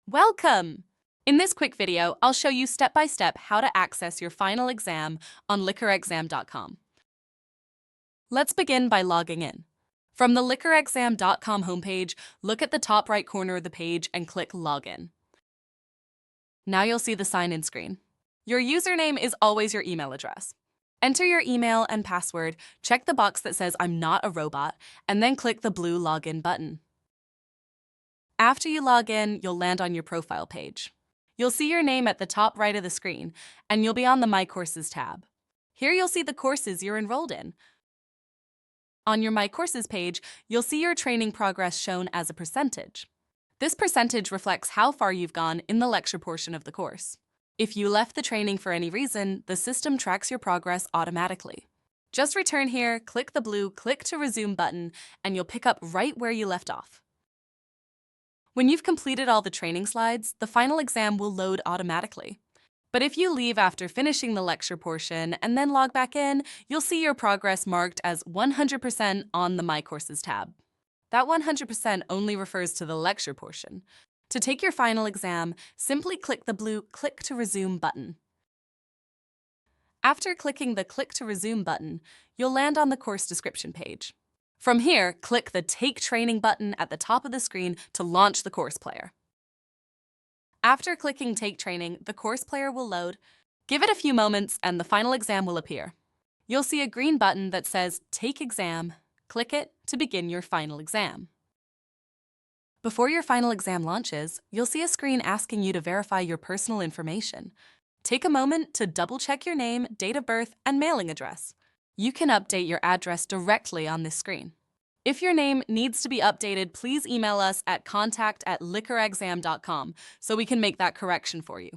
Welcome! In this quick video, I'll show you step-by-step how to access your final exam on LIQUORexam.com. Let's begin by logging in. From the LIQUORexam.com homepage, look at the top right corner of the page and click Login. Now you'll see the sign-in screen. Your username is always your email address. Enter your email and password, check the box that says I'm not a robot, and then click the blue Login button. After you log in, you'll land on your profile page. You'll see your name at the top right of the screen, and you'll be on the My Courses tab. Here you'll see the courses you're enrolled in. On your My Courses page, you'll see your training progress shown as a percentage. This percentage reflects how far you've gone in the lecture portion of the course. If you left the training for any reason, the system tracks your progress automatically. Just return here, click the blue Click to Resume button, and you'll pick up right where you left off. When you've completed all the training slides, the final exam will load automatically. But if you leave after finishing the lecture portion and then log back in, you'll see your progress marked as 100% on the My Courses tab. That 100% only refers to the lecture portion. To take your final exam, simply click the blue Click to Resume button. After clicking the Click to Resume button, you'll land on the course description page. From here, click the Take Training button at the top of the screen to launch the course player. After clicking Take Training, the course player will load. Give it a few moments and the final exam will appear. You'll see a green button that says Take Exam. Click it to begin your final exam. Before your final exam launches, you'll see a screen asking you to verify your personal information. Take a moment to double-check your name, date of birth, and mailing address. You can update your address directly on this screen. If your name needs to be updated, please email us at contact@LIQUORexam.com so we can make that correction for you.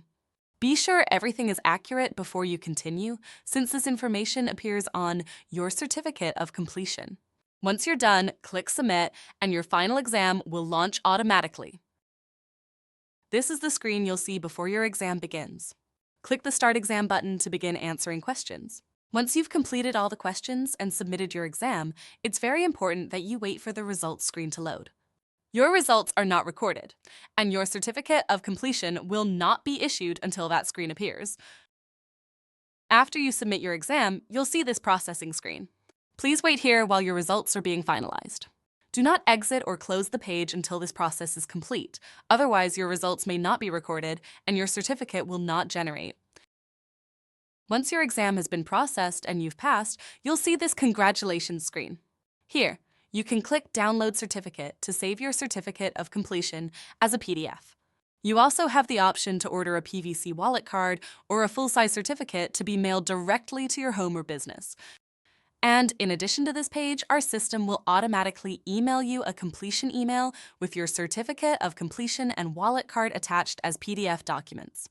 Be sure everything is accurate before you continue, since this information appears on your certificate of completion. Once you're done, click Submit, and your final exam will launch automatically. This is the screen you'll see before your exam begins. Click the Start Exam button to begin answering questions. Once you've completed all the questions and submitted your exam, it's very important that you wait for the results screen to load. Your results are not recorded, and your certificate of completion will not be issued until that screen appears. After you submit your exam, you'll see this processing screen. Please wait here while your results are being finalized. Do not exit or close the page until this process is complete. Otherwise, your results may not be recorded and your certificate will not generate. Once your exam has been processed and you've passed, you'll see this congratulations screen. Here, you can click Download Certificate to save your certificate of completion as a PDF. You also have the option to order a PVC wallet card or a full-size certificate to be mailed directly to your home or business. And in addition to this page, our system will automatically email you a completion email with your certificate of completion and wallet card attached as PDF documents.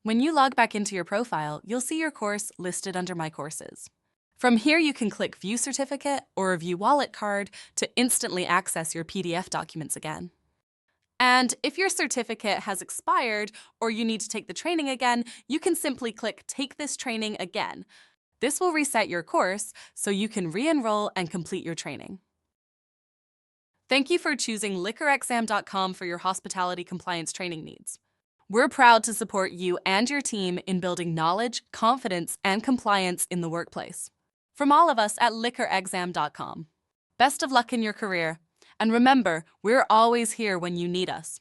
When you log back into your profile, you'll see your course listed under My Courses. From here, you can click View Certificate or View Wallet Card to instantly access your PDF documents again. And if your certificate has expired or you need to take the training again, you can simply click Take this training again. This will reset your course so you can re-enroll and complete your training. Thank you for choosing LIQUORexam.com for your hospitality compliance training needs. We're proud to support you and your team in building knowledge, confidence, and compliance in the workplace. From all of us at LIQUORexam.com. Best of luck in your career, and remember, we're always here when you need us.